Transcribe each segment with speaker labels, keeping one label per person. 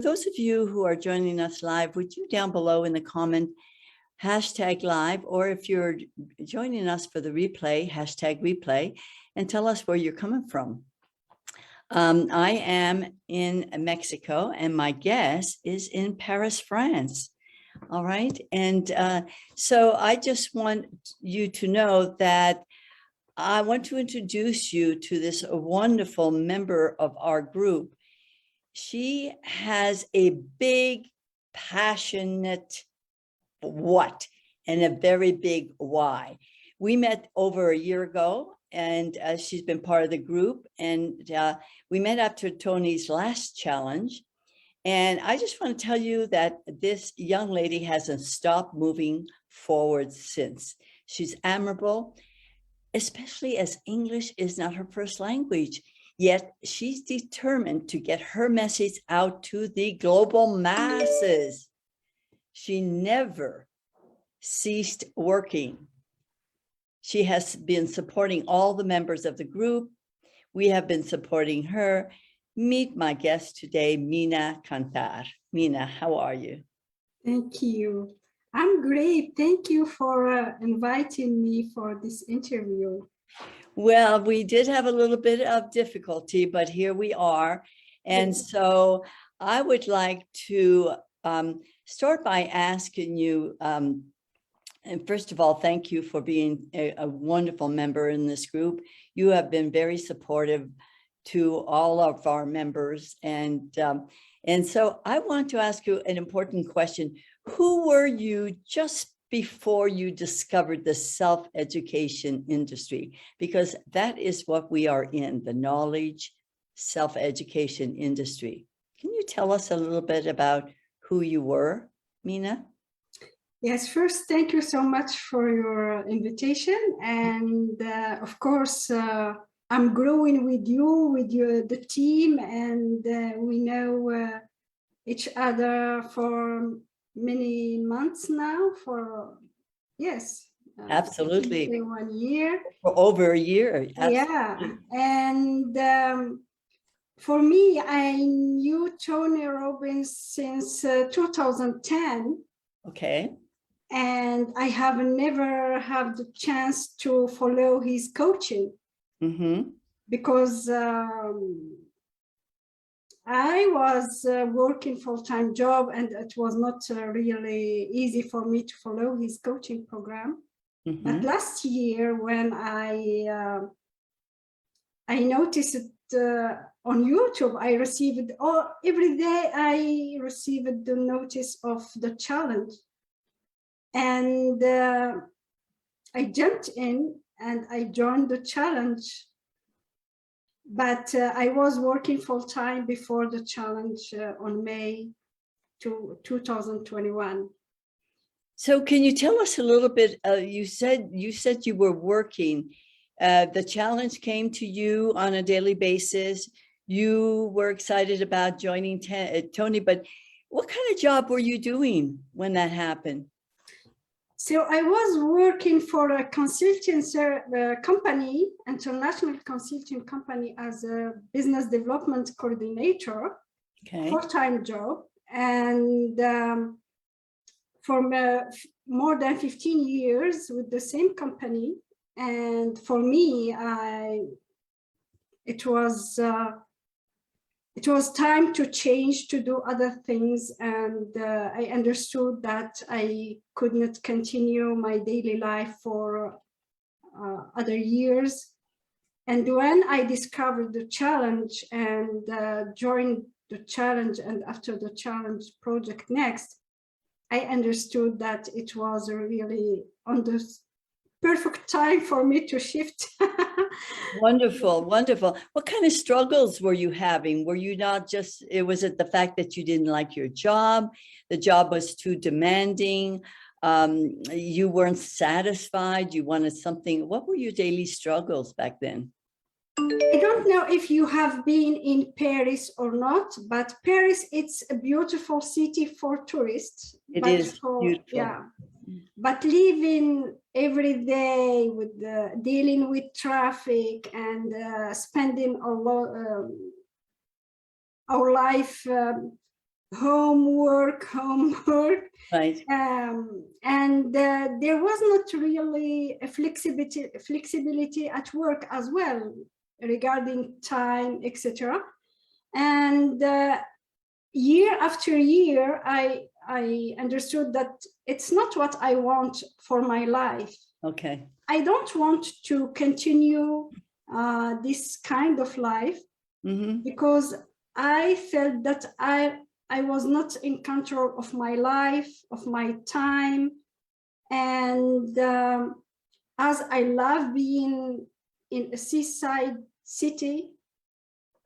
Speaker 1: Those of you who are joining us live, would you down below in the comment #live, or if you're joining us for the replay, #replay, and tell us where you're coming from. I am in Mexico and my guest is in Paris, France. All right. And so I just want you to know that I want to introduce you to this wonderful member of our group. She has a big, passionate what and a very big why. We met over a year ago, and she's been part of the group, and we met after Tony's last challenge. And I just want to tell you that this young lady hasn't stopped moving forward since. She's admirable, especially as English is not her first language. Yet she's determined to get her message out to the global masses. She never ceased working. She has been supporting all the members of the group. We have been supporting her. Meet my guest today, Mina Qantar. Mina, how are you?
Speaker 2: Thank you. I'm great. Thank you for inviting me for this interview.
Speaker 1: Well, we did have a little bit of difficulty, but here we are. And so I would like to start by asking you, and first of all, thank you for being a wonderful member in this group. You have been very supportive to all of our members. And so I want to ask you an important question. Who were you just before you discovered the self-education industry? Because that is what we are in, the knowledge self-education industry. Can you tell us a little bit about who you were, Mina?
Speaker 2: Yes, first, thank you so much for your invitation. And of course, I'm growing with you, the team, and we know each other for many months now, yes.
Speaker 1: Absolutely.
Speaker 2: 1 year.
Speaker 1: For over a year. Absolutely.
Speaker 2: Yeah, and for me, I knew Tony Robbins since 2010.
Speaker 1: Okay.
Speaker 2: And I have never had the chance to follow his coaching because I was working full-time job, and it was not really easy for me to follow his coaching program. But last year, when I noticed it on YouTube, I received every day I received the notice of the challenge. And I jumped in and I joined the challenge. But I was working full-time before the challenge on May 2021.
Speaker 1: So can you tell us a little bit, you said you were working, the challenge came to you on a daily basis. You were excited about joining Tony, but what kind of job were you doing when that happened?
Speaker 2: So I was working for a consulting company, international consulting company, as a business development coordinator, full-time job. And for more than 15 years with the same company. And for me, it was time to change, to do other things. And I understood that I could not continue my daily life for other years. And when I discovered the challenge and joined the challenge, and after the challenge Project Next, I understood that it was really on the perfect time for me to shift.
Speaker 1: Wonderful, wonderful. What kind of struggles were you having? Were you not just, was it the fact that you didn't like your job? The job was too demanding? You weren't satisfied? You wanted something? What were your daily struggles back then?
Speaker 2: I don't know if you have been in Paris or not, but Paris, it's a beautiful city for tourists.
Speaker 1: It is beautiful.
Speaker 2: Yeah. But living every day with dealing with traffic and spending a lot our life homework.
Speaker 1: Right.
Speaker 2: And there was not really a flexibility at work as well regarding time, etc. And year after year, I understood that it's not what I want for my life.
Speaker 1: Okay.
Speaker 2: I don't want to continue this kind of life because I felt that I was not in control of my life, of my time. And as I love being in a seaside city,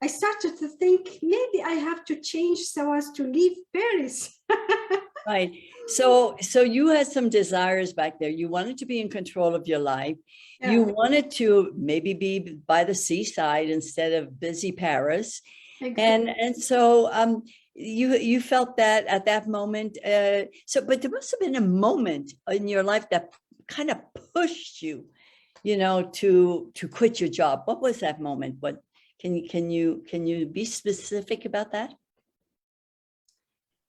Speaker 2: I started to think maybe I have to change so as to leave Paris.
Speaker 1: Right. So you had some desires back there. You wanted to be in control of your life. You
Speaker 2: Yeah,
Speaker 1: wanted to maybe be by the seaside instead of busy Paris.
Speaker 2: exactly.
Speaker 1: And so you felt that at that moment. But there must have been a moment in your life that kind of pushed you, to quit your job. What was that moment? What can you be specific about that?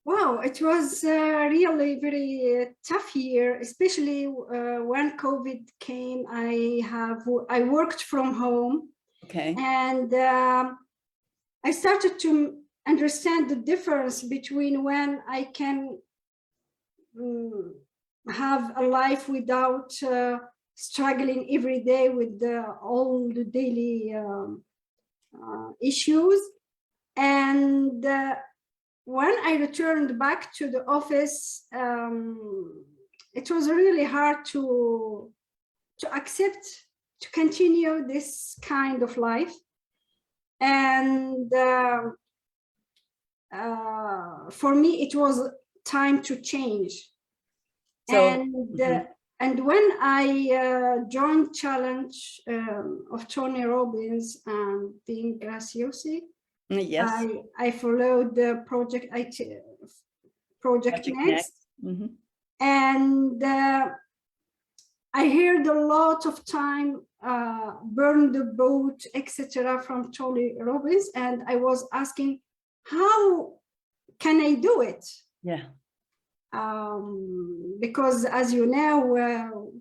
Speaker 2: Wow, it was really very tough year, especially when COVID came. I worked from home,
Speaker 1: Okay.
Speaker 2: and I started to understand the difference between when I can have a life without struggling every day with all the daily issues, and when I returned back to the office, it was really hard to accept to continue this kind of life. And for me, it was time to change.
Speaker 1: So
Speaker 2: And when I joined Challenge of Tony Robbins and being Graciosi,
Speaker 1: yes.
Speaker 2: I followed the Project
Speaker 1: Project Next.
Speaker 2: Next, and I heard a lot of time burn the boat, etc. from Tony Robbins, and I was asking, how can I do it?
Speaker 1: Yeah.
Speaker 2: Because as you know,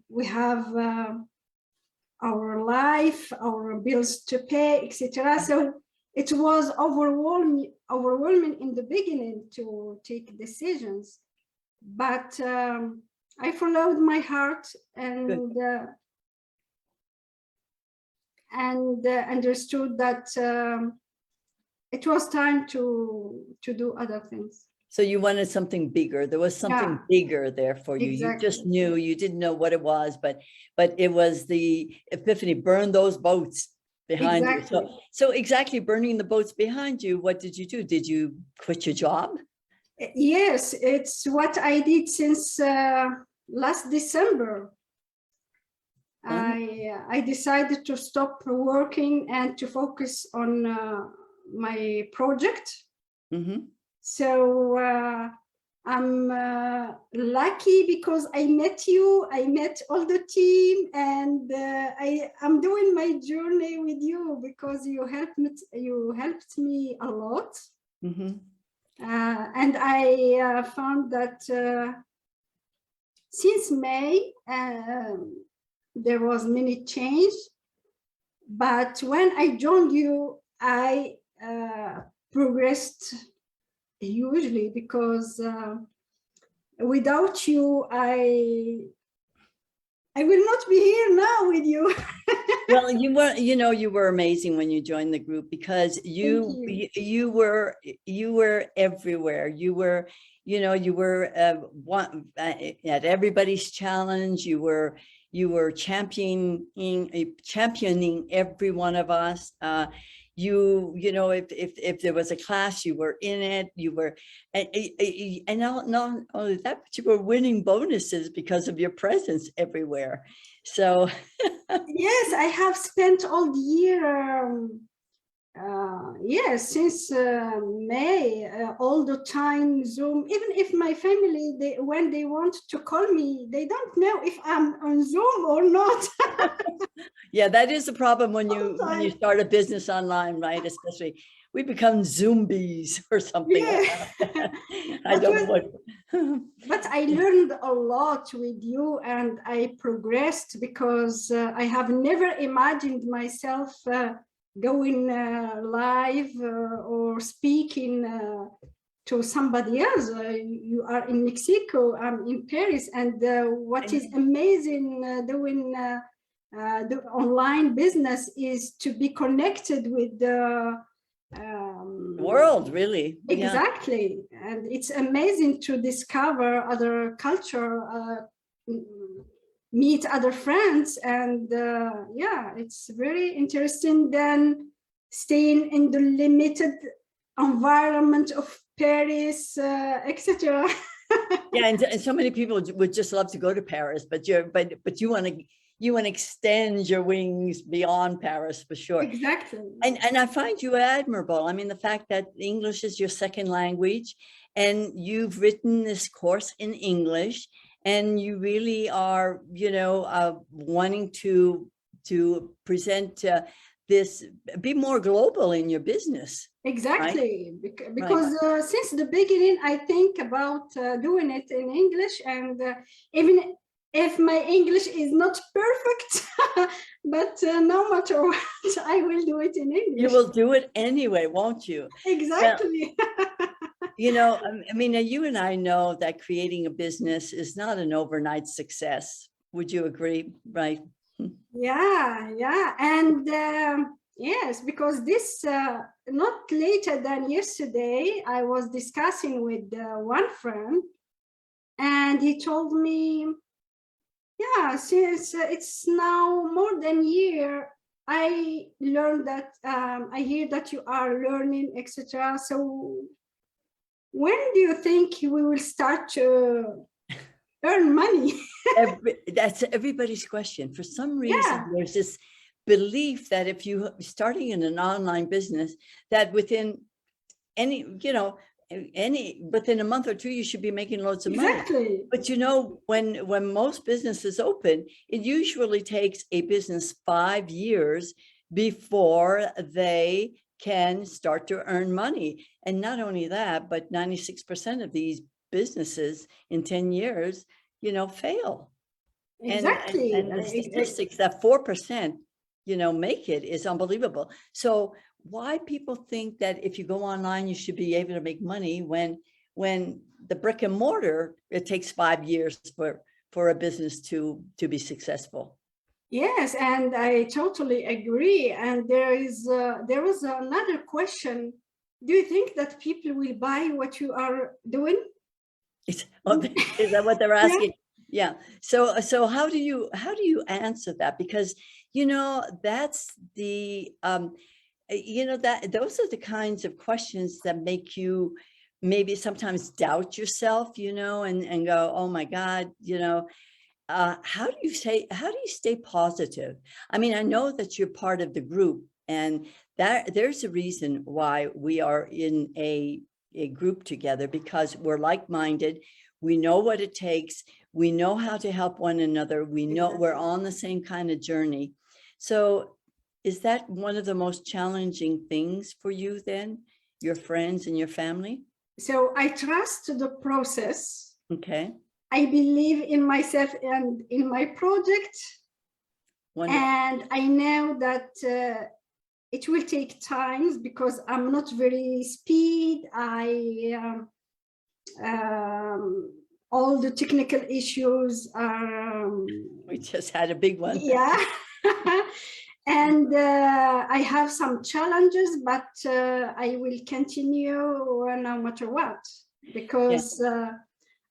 Speaker 2: we have our life, our bills to pay, etc. So it was overwhelming in the beginning to take decisions, but I followed my heart and understood that it was time to do other things.
Speaker 1: So you wanted something bigger. There was something bigger there for you. You just
Speaker 2: Exactly.
Speaker 1: knew, you didn't know what it was, but it was the epiphany. Burn those boats behind you. So exactly, burning the boats behind you. What did you do? Did you quit your job?
Speaker 2: Yes, it's what I did since last December. I decided to stop working and to focus on my project. So I'm lucky because I met you, I met all the team, and I'm doing my journey with you because you helped me a lot. And I found that since May, there was many change. But when I joined you, I progressed hugely because without you, I will not be here now with you.
Speaker 1: Well, you were amazing when you joined the group because you were everywhere. You were at everybody's challenge. You were championing every one of us. If there was a class, you were in it. You were, and not only that, but you were winning bonuses because of your presence everywhere. So
Speaker 2: yes, I have spent all the year. Yes, since May, all the time Zoom. Even if my family, when they want to call me, they don't know if I'm on Zoom or not.
Speaker 1: Yeah, that is the problem when you start a business online, right? Especially we become zombies or something.
Speaker 2: Yeah.
Speaker 1: I don't know what.
Speaker 2: But I learned a lot with you, and I progressed because I have never imagined myself going live or speaking to somebody else. You are in Mexico, I'm in Paris, and what is amazing doing the online business is to be connected with the
Speaker 1: world, really.
Speaker 2: Exactly. Yeah. And it's amazing to discover other culture, meet other friends, and yeah, it's very interesting than staying in the limited environment of Paris, etc.
Speaker 1: Yeah, and so many people would just love to go to Paris, but you want to extend your wings beyond Paris for sure.
Speaker 2: Exactly.
Speaker 1: And I find you admirable. I mean, the fact that English is your second language, and you've written this course in English, and you really are, wanting to present this, be more global in your business.
Speaker 2: Exactly, right? Because since the beginning, I think about doing it in English, and even if my English is not perfect, but no matter what, I will do it in English.
Speaker 1: You will do it anyway, won't you?
Speaker 2: Exactly.
Speaker 1: Well, I mean, you and I know that creating a business is not an overnight success. Would you agree, right?
Speaker 2: Yeah. And yes, because this, not later than yesterday, I was discussing with one friend, and he told me, yeah, since it's now more than a year, I learned that, I hear that you are learning, etc. So when do you think we will start to earn money?
Speaker 1: That's everybody's question. For some reason, there's this belief that if you starting in an online business, that within within a month or two, you should be making loads of money.
Speaker 2: Exactly.
Speaker 1: But when most businesses open, it usually takes a business 5 years before they can start to earn money. And not only that, but 96% of these businesses in 10 years, fail.
Speaker 2: Exactly.
Speaker 1: And the statistics that 4%, make it is unbelievable. So why people think that if you go online, you should be able to make money when the brick and mortar, it takes 5 years for a business to be successful.
Speaker 2: Yes, and I totally agree. And there was another question. Do you think that people will buy what you are doing?
Speaker 1: Is that what they're asking? Yeah. So how do you answer that? Because that's the that those are the kinds of questions that make you maybe sometimes doubt yourself, and go, oh my God, how do you stay positive? I mean, I know that you're part of the group, and that there's a reason why we are in a group together, because we're like-minded. We know what it takes. We know how to help one another. We know we're on the same kind of journey. So is that one of the most challenging things for you then, your friends and your family?
Speaker 2: So I trust the process.
Speaker 1: Okay.
Speaker 2: I believe in myself and in my project. Wonderful. And I know that it will take time, because I'm not very speed. All the technical issues are...
Speaker 1: we just had a big one.
Speaker 2: Yeah. And I have some challenges, but I will continue no matter what, because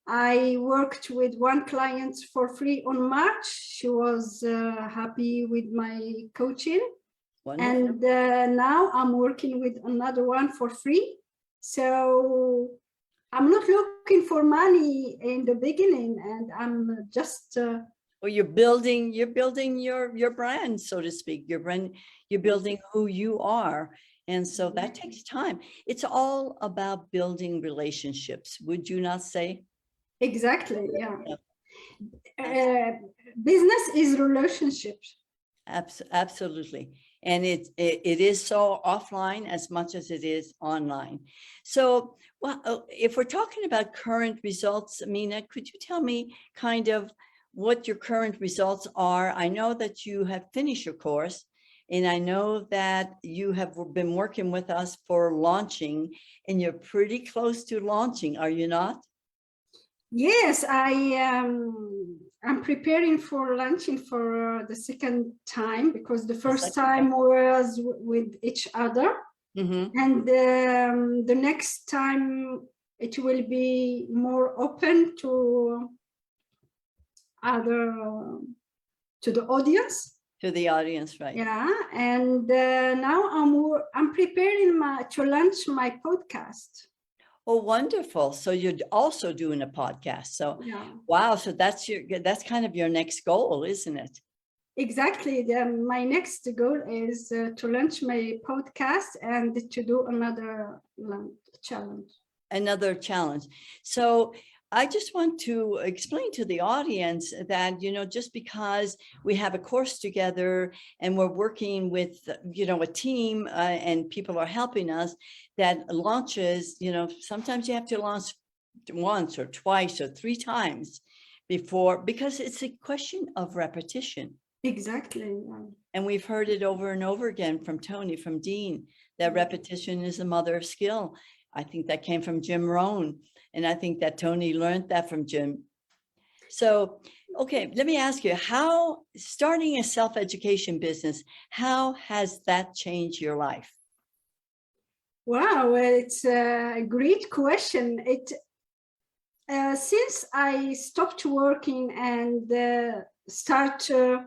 Speaker 2: I worked with one client for free on March. She was happy with my coaching. Wonderful. And now I'm working with another one for free. So I'm not looking for money in the beginning, and I'm just...
Speaker 1: well, you're building your brand, so to speak. You're building who you are. And so that takes time. It's all about building relationships, would you not say?
Speaker 2: Exactly, yeah. Business is relationships.
Speaker 1: Absolutely. And it is so offline as much as it is online. So, well, if we're talking about current results, Mina, could you tell me kind of what your current results are? I know that you have finished your course, and I know that you have been working with us for launching, and you're pretty close to launching, are you not?
Speaker 2: Yes, I'm preparing for launching for the second time, because the first time was with each other.
Speaker 1: Mm-hmm.
Speaker 2: And the next time it will be more open to the audience.
Speaker 1: To the audience, right?
Speaker 2: Yeah, and now I'm preparing to launch my podcast.
Speaker 1: Oh, wonderful. So you're also doing a podcast. So,
Speaker 2: Yeah,
Speaker 1: wow. So that's kind of your next goal, isn't it?
Speaker 2: exactly. My next goal is to launch my podcast and to do another challenge.
Speaker 1: Another challenge. So I just want to explain to the audience that, just because we have a course together and we're working with, a team and people are helping us, that launches, sometimes you have to launch once or twice or three times because it's a question of repetition.
Speaker 2: Exactly.
Speaker 1: And we've heard it over and over again from Tony, from Dean, that repetition is the mother of skill. I think that came from Jim Rohn. And I think that Tony learned that from Jim. So, okay, let me ask you, how starting a self-education business, how has that changed your life?
Speaker 2: Wow, it's a great question. Since I stopped working and start to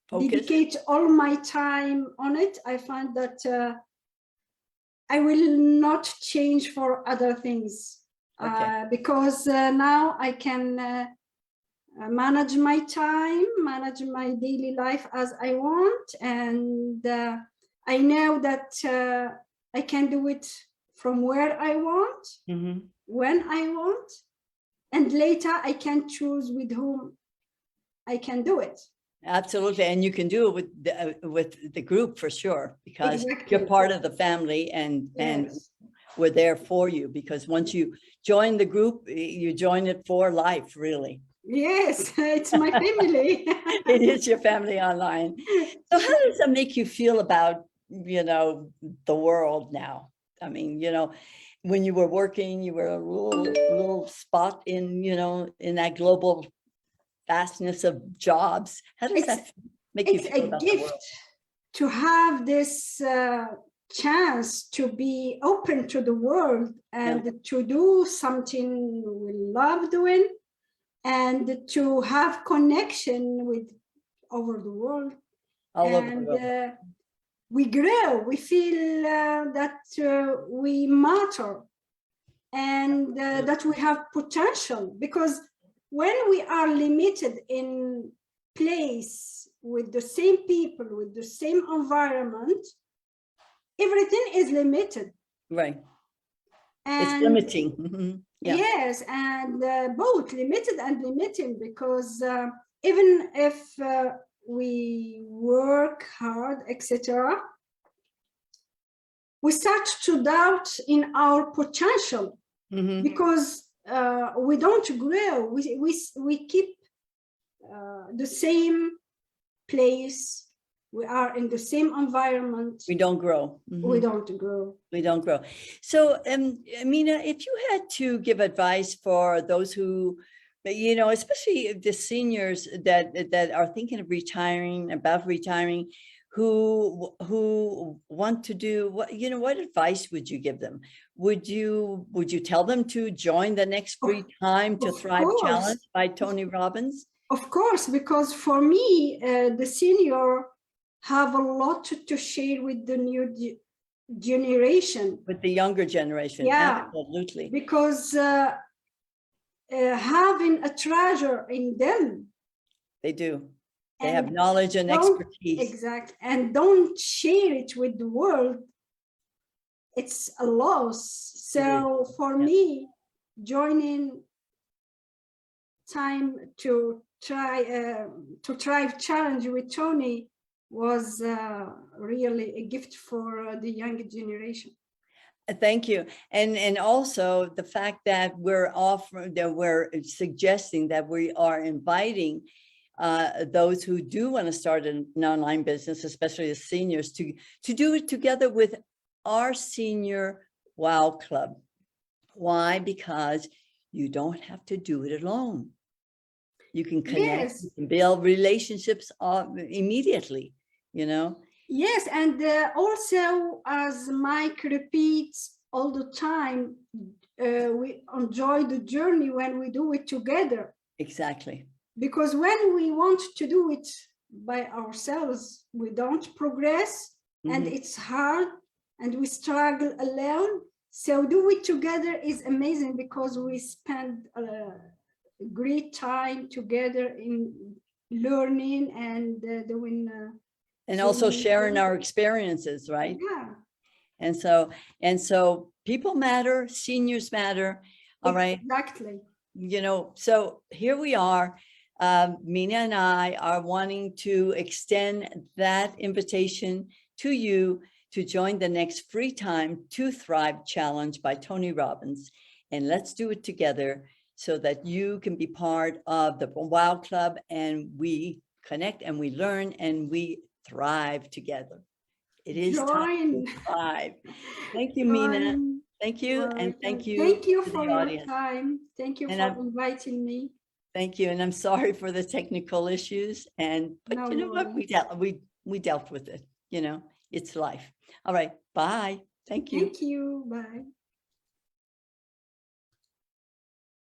Speaker 1: Focus.
Speaker 2: dedicate all my time on it, I find that I will not change for other things.
Speaker 1: Okay.
Speaker 2: Because now I can manage my time, manage my daily life as I want, and I know that I can do it from where I want,
Speaker 1: Mm-hmm.
Speaker 2: when I want, and later I can choose with whom I can do it.
Speaker 1: Absolutely. And you can do it with the group for sure, because
Speaker 2: Exactly.
Speaker 1: you're part of the family and we're there for you, because once you join the group, you join it for life, really.
Speaker 2: Yes, it's my family.
Speaker 1: It is your family online. So how does that make you feel about, the world now? I mean, when you were working, you were a little spot in, in that global vastness of jobs. How does that make you feel about the world?
Speaker 2: It's a gift to have this chance to be open to the world and to do something we love doing, and to have connection with over the world.
Speaker 1: All over the world.
Speaker 2: We grow, we feel that we matter, and that we have potential, because when we are limited in place with the same people, with the same environment, everything is limited.
Speaker 1: Right.
Speaker 2: And
Speaker 1: it's limiting. Mm-hmm. Yeah.
Speaker 2: Yes, and both limited and limiting, because even if we work hard, etc., we start to doubt in our potential, because we don't grow. We keep the same place. We are in the same environment.
Speaker 1: We don't grow.
Speaker 2: We don't grow.
Speaker 1: We don't grow. So, Mina, if you had to give advice for those who, especially the seniors that are thinking of retiring, about retiring, who want to do what advice would you give them? Would you tell them to join the next Free Time to Thrive Challenge by Tony Robbins?
Speaker 2: Of course, because for me, the senior have a lot to share with the new generation.
Speaker 1: With the younger generation,
Speaker 2: yeah,
Speaker 1: absolutely.
Speaker 2: Because having a treasure in them.
Speaker 1: They do. They have knowledge and expertise.
Speaker 2: Exactly. And don't share it with the world. It's a loss. So for me, joining Time to Thrive Challenge with Tony was really a gift for the younger generation.
Speaker 1: Thank you. And also the fact that we're suggesting that we are inviting those who do want to start an online business, especially as seniors, to do it together with our senior WOW Club. Why? Because you don't have to do it alone. You can connect,
Speaker 2: Yes.
Speaker 1: you can build relationships immediately, you know?
Speaker 2: Yes, and also, as Mike repeats all the time, we enjoy the journey when we do it together.
Speaker 1: Exactly.
Speaker 2: Because when we want to do it by ourselves, we don't progress, and it's hard, and we struggle alone. So do it together is amazing, because we spend great time together in learning and doing.
Speaker 1: And also
Speaker 2: So
Speaker 1: sharing our experiences, right?
Speaker 2: yeah,
Speaker 1: And so people matter, seniors matter. All right.
Speaker 2: exactly.
Speaker 1: You know, so here we are. Mina and I are wanting to extend that invitation to you to join the next Free Time to Thrive Challenge by Tony Robbins. And let's do it together so that you can be part of the WOW Club, and we connect and we learn and we thrive together. It is time to thrive. Thank you, Mina. Thank you. And thank you
Speaker 2: Thank you
Speaker 1: to
Speaker 2: for
Speaker 1: the
Speaker 2: your
Speaker 1: audience.
Speaker 2: time. Thank you
Speaker 1: And
Speaker 2: for inviting me.
Speaker 1: thank you. And I'm sorry for the technical issues. But
Speaker 2: No
Speaker 1: you know what?
Speaker 2: worries.
Speaker 1: We dealt with it. You know, it's life. All right. Bye. Thank you.
Speaker 2: Thank you. Bye.